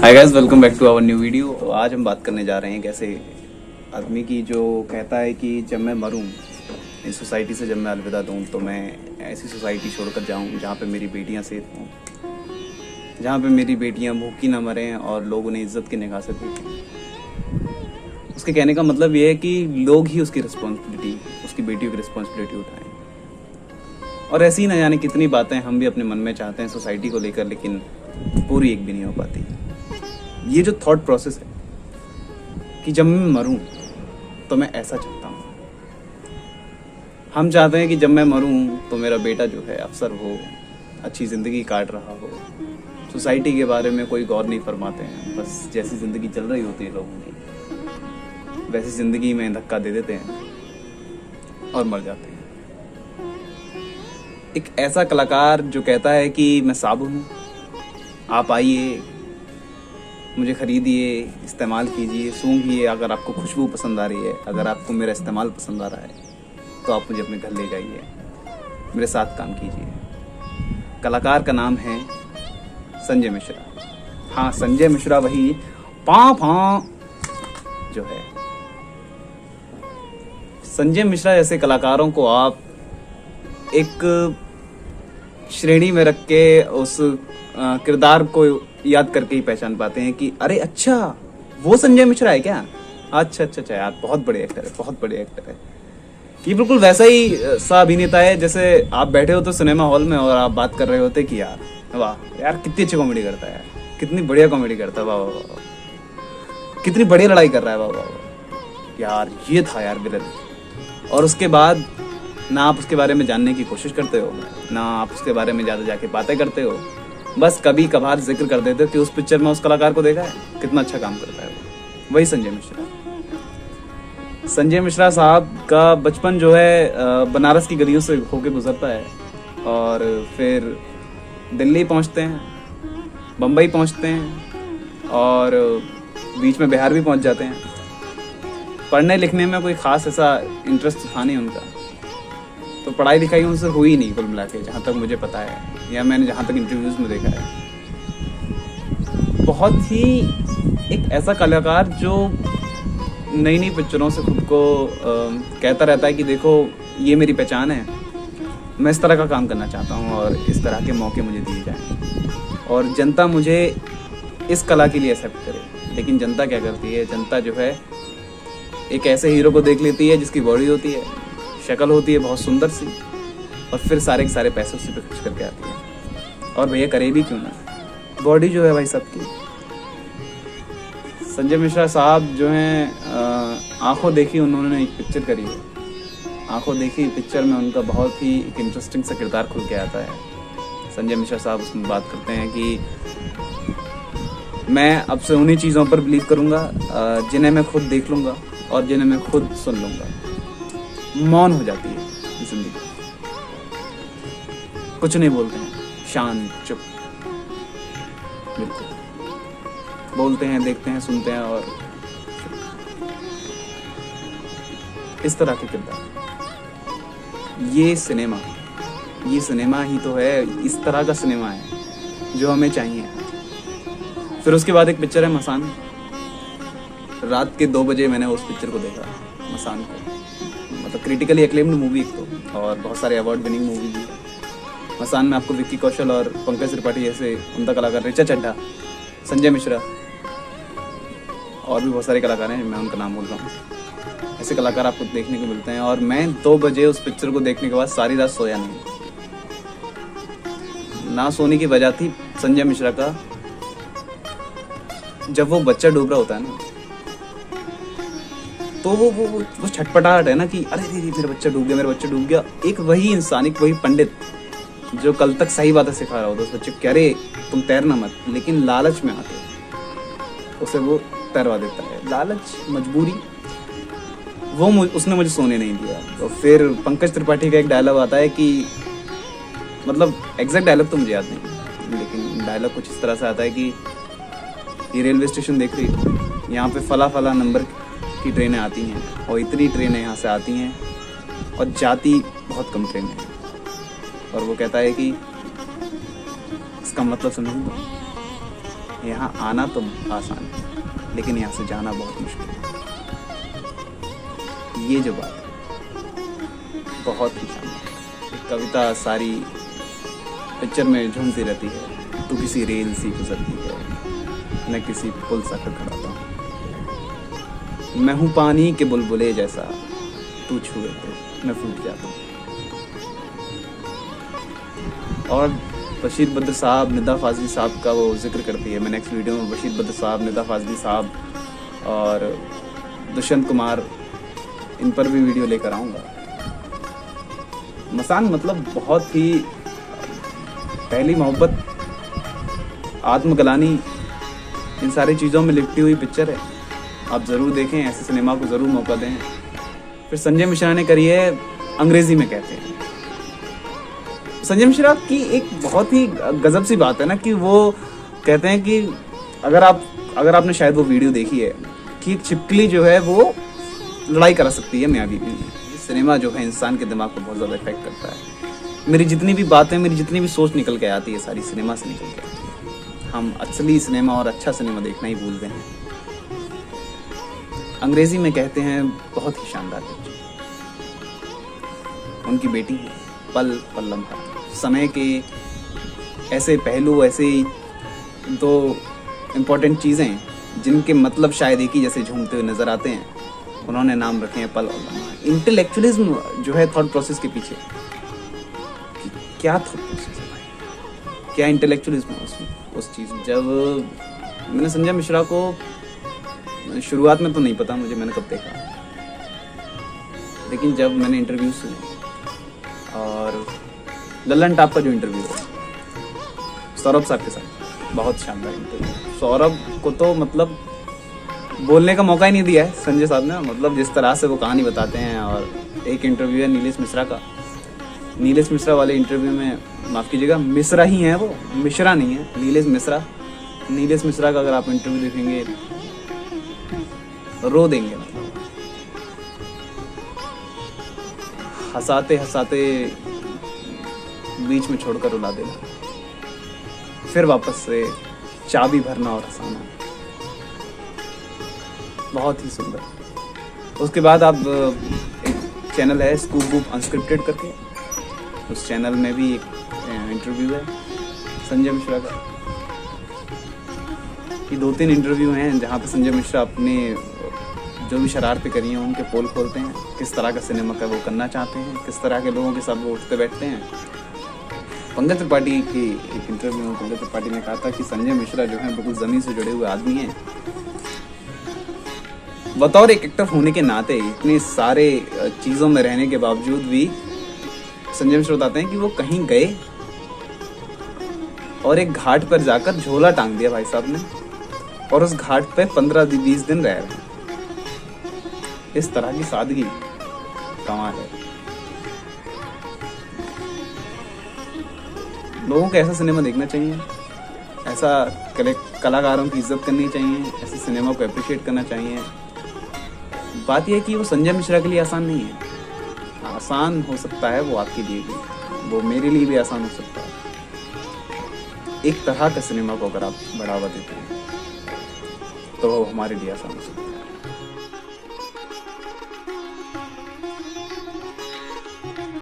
Hi guys, welcome back to our new video. आज हम बात करने जा रहे हैं कैसे आदमी की जो कहता है कि जब मैं मरूं, इस सोसाइटी से जब मैं अलविदा दूं तो मैं ऐसी सोसाइटी छोड़कर जाऊं जहां पे मेरी बेटियां सेफ हों, जहां पे मेरी बेटियां भूखी ना मरें और लोग उन्हें इज्जत की निगाह से देखें। उसके कहने का मतलब ये है कि लोग ही उसकी रिस्पॉन्सिबिलिटी, उसकी बेटियों की रिस्पॉन्सिबिलिटी उठाएं। और ऐसी ना जाने कितनी बातें हम भी अपने मन में चाहते हैं सोसाइटी को लेकर, लेकिन पूरी एक भी नहीं हो पाती। ये जो थॉट प्रोसेस है कि जब मैं मरूं तो मैं ऐसा चाहता हूं, हम चाहते हैं कि जब मैं मरूं तो मेरा बेटा जो है अफसर हो, अच्छी जिंदगी काट रहा हो। सोसाइटी के बारे में कोई गौर नहीं फरमाते हैं, बस जैसी जिंदगी चल रही होती है लोगों की वैसी जिंदगी में धक्का दे देते हैं और मर जाते हैं। एक ऐसा कलाकार जो कहता है कि मैं साबुन हूं, आप आइए, मुझे खरीदिए, इस्तेमाल कीजिए, सूंघिए। अगर आपको खुशबू पसंद आ रही है, अगर आपको मेरा इस्तेमाल पसंद आ रहा है तो आप मुझे अपने घर ले जाइए, मेरे साथ काम कीजिए। कलाकार का नाम है संजय मिश्रा। हाँ, संजय मिश्रा वही पाँ जो है। संजय मिश्रा जैसे कलाकारों को आप एक श्रेणी में रख के उस किरदार को याद करके ही पहचान पाते हैं कि अरे अच्छा, वो संजय मिश्रा है क्या? अच्छा अच्छा अच्छा यार, बहुत बड़े एक्टर है, बहुत बड़े एक्टर है। ये बिल्कुल वैसा ही सा अभिनेता है जैसे आप बैठे हो तो सिनेमा हॉल में और आप बात कर रहे होते कि यार वाह यार, कितनी अच्छी कॉमेडी करता है यार, कितनी बढ़िया कॉमेडी करता है, वाह वाह वाह, कितनी बढ़िया लड़ाई कर रहा है, वाह वाह वाह यार, ये था यार विलन। और उसके बाद ना आप उसके बारे में जानने की कोशिश करते हो, ना आप उसके बारे में ज्यादा जाके बातें करते हो, बस कभी कभार जिक्र कर देते हो कि उस पिक्चर में उस कलाकार को देखा है, कितना अच्छा काम करता है वो। वही संजय मिश्रा। संजय मिश्रा साहब का बचपन जो है बनारस की गलियों से होके गुजरता है और फिर दिल्ली पहुंचते हैं, बम्बई पहुंचते हैं और बीच में बिहार भी पहुंच जाते हैं। पढ़ने लिखने में कोई खास ऐसा इंटरेस्ट था नहीं उनका, तो पढ़ाई लिखाई उनसे हुई नहीं कुल मिला के, जहाँ तक मुझे पता है या मैंने जहाँ तक इंटरव्यूज में देखा है। बहुत ही एक ऐसा कलाकार जो नई नई पिक्चरों से खुद को कहता रहता है कि देखो ये मेरी पहचान है, मैं इस तरह का काम करना चाहता हूँ और इस तरह के मौके मुझे दिए जाएं और जनता मुझे इस कला के लिए एक्सेप्ट करे। लेकिन जनता क्या करती है, जनता जो है एक ऐसे हीरो को देख लेती है जिसकी बॉडी होती है, शक्ल होती है बहुत सुंदर सी, और फिर सारे के सारे पैसे उसी पे खर्च करके आती है। और भैया करे भी क्यों ना, बॉडी जो है भाई सबकी। संजय मिश्रा साहब जो हैं आंखों देखी उन्होंने एक पिक्चर करी है, आंखों देखी पिक्चर में उनका बहुत ही एक इंटरेस्टिंग सा किरदार खुल के आता है। संजय मिश्रा साहब उसमें बात करते हैं कि मैं अब से उन्हीं चीज़ों पर बिलीव करूँगा जिन्हें मैं खुद देख लूँगा और जिन्हें मैं खुद सुन लूँगा। मौन हो जाती है जिंदगी, कुछ नहीं बोलते हैं, शांत चुप, बिल्कुल बोलते हैं, देखते हैं, सुनते हैं और इस तरह के किरदार। ये सिनेमा ही तो है, इस तरह का सिनेमा है जो हमें चाहिए। फिर उसके बाद एक पिक्चर है मसान। रात के 2 बजे मैंने उस पिक्चर को देखा, मसान को। मतलब क्रिटिकली एक्लेम्ड मूवी तो, और बहुत सारे अवार्ड विनिंग मूवी भी। मसान में आपको विक्की कौशल और पंकज त्रिपाठी जैसे उमदा कलाकार, ऋचा चड्ढा, संजय मिश्रा और भी बहुत सारे कलाकार हैं, मैं उनका नाम बोल रहा हूँ। ऐसे कलाकार आपको देखने को मिलते हैं। और मैं 2 बजे उस पिक्चर को देखने के बाद सारी रात सोया नहीं। ना सोने की वजह थी संजय मिश्रा का, जब वो बच्चा डूब रहा होता है ना, तो वो छटपटाहट है ना कि अरे मेरा बच्चा डूब गया, मेरा बच्चा डूब गया। एक वही इंसान, एक वही पंडित जो कल तक सही बातें सिखा रहा होता उस बच्चे को, अरे तुम तैरना मत, लेकिन लालच में आके उसे वो तैरवा देता है। लालच, मजबूरी, वो उसने मुझे सोने नहीं दिया। तो फिर पंकज त्रिपाठी का एक डायलॉग आता है कि, मतलब एग्जैक्ट डायलॉग तो मुझे याद नहीं, लेकिन डायलॉग कुछ इस तरह से आता है कि ये रेलवे स्टेशन देख रही हो, यहाँ पे फला फला नंबर की ट्रेनें आती हैं और इतनी ट्रेनें यहाँ से आती हैं और जाती बहुत कम ट्रेनें हैं। और वो कहता है कि इसका मतलब समझूंगा, यहाँ आना तो आसान है, लेकिन यहाँ से जाना बहुत मुश्किल है। ये जो बात है बहुत ही शानदार। कविता सारी पिक्चर में झूमती रहती है, तू किसी रेल सी गुजरती है, मैं किसी पुल सा खड़खड़ाता हूँ, मैं हूँ पानी के बुलबुले जैसा, तू छुए तो मैं फूट जाता हूँ। और बशीर बद्र साहब, निदा फाजली साहब का वो जिक्र करती है। मैं नेक्स्ट वीडियो में बशीर बद्र साहब, निदा फाजली साहब और दुष्यंत कुमार, इन पर भी वीडियो लेकर आऊँगा। मसान मतलब बहुत ही पहली मोहब्बत, आत्मग्लानी, इन सारी चीज़ों में लिपटी हुई पिक्चर है। आप ज़रूर देखें, ऐसे सिनेमा को ज़रूर मौका दें। फिर संजय मिश्रा ने करी है अंग्रेज़ी में कहते हैं। संजय मिश्रा की एक बहुत ही गजब सी बात है ना कि वो कहते हैं कि अगर आपने शायद वो वीडियो देखी है कि छिपकली जो है वो लड़ाई करा सकती है मियाँ बीवी में। सिनेमा जो है इंसान के दिमाग को बहुत ज़्यादा इफेक्ट करता है। मेरी जितनी भी बातें, मेरी जितनी भी सोच निकल के आती है, सारी सिनेमा से निकल के आती है। हम असली सिनेमा और अच्छा सिनेमा देखना ही भूलते हैं। अंग्रेजी में कहते हैं बहुत ही शानदार पिक्चर। उनकी बेटी पल पल लम्हा, समय के ऐसे पहलू, ऐसे दो इम्पोर्टेंट चीज़ें जिनके मतलब शायद एक ही जैसे झूमते हुए नजर आते हैं, उन्होंने नाम रखे हैं पल और लम्हा। इंटेलेक्चुअलिज्म जो है थॉट प्रोसेस के पीछे, क्या थॉट प्रोसेस है भाई, क्या इंटेलेक्चुअलिज्म है उस चीज़ में। जब मैंने संजय मिश्रा को शुरुआत में तो नहीं पता मुझे, मैंने कब देखा, लेकिन जब मैंने इंटरव्यू सुने और लल्लन टॉप का जो इंटरव्यू है सौरभ साहब के साथ, बहुत शानदार इंटरव्यू। सौरभ को तो मतलब बोलने का मौका ही नहीं दिया है संजय साहब ने। मतलब जिस तरह से वो कहानी बताते हैं। और एक इंटरव्यू है नीलेश मिश्रा का, नीलेश मिश्रा वाले इंटरव्यू में, माफ़ कीजिएगा, मिश्रा ही है वो, मिश्रा नहीं है, नीलेश मिश्रा। नीलेश मिश्रा का अगर आप इंटरव्यू देखेंगे रो देंगे। मतलब हंसाते हंसाते बीच में छोड़कर रुला देना, फिर वापस से चाबी भरना और हंसाना, बहुत ही सुंदर। उसके बाद आप एक चैनल है स्कूप बुक अनस्क्रिप्टेड करके, उस चैनल में भी एक इंटरव्यू है संजय मिश्रा का। ये 2-3 इंटरव्यू हैं जहाँ पे संजय मिश्रा अपने जो भी शरारतें करी हैं उनके पोल खोलते हैं, किस तरह का सिनेमा का वो करना चाहते हैं, किस तरह के लोगों के साथ वो उठते बैठते हैं। पंकज त्रिपाठी की एक इंटरव्यू में पंकज त्रिपाठी ने कहा था कि संजय मिश्रा जो है बिल्कुल ज़मीन से जुड़े हुए आदमी हैं। बतौर एक एक्टर होने के नाते इतने सारे चीज़ों में रहने के बावजूद भी संजय मिश्रा बताते हैं कि वो कहीं गए और एक घाट पर जाकर झोला टांग दिया भाई साहब ने, और उस घाट पे 15-20 दिन रह रहे हैं। इस तरह की सादगी कमाल है। लोगों को ऐसा सिनेमा देखना चाहिए, ऐसा कलाकारों की इज्जत करनी चाहिए, ऐसे सिनेमा को अप्रिशिएट करना चाहिए। बात यह है कि वो संजय मिश्रा के लिए आसान नहीं है। आसान हो सकता है वो आपके लिए भी, वो मेरे लिए भी आसान हो सकता है। एक तरह का सिनेमा को अगर आप बढ़ावा देते हैं तो वो हमारे लिए आसान हो सकता है।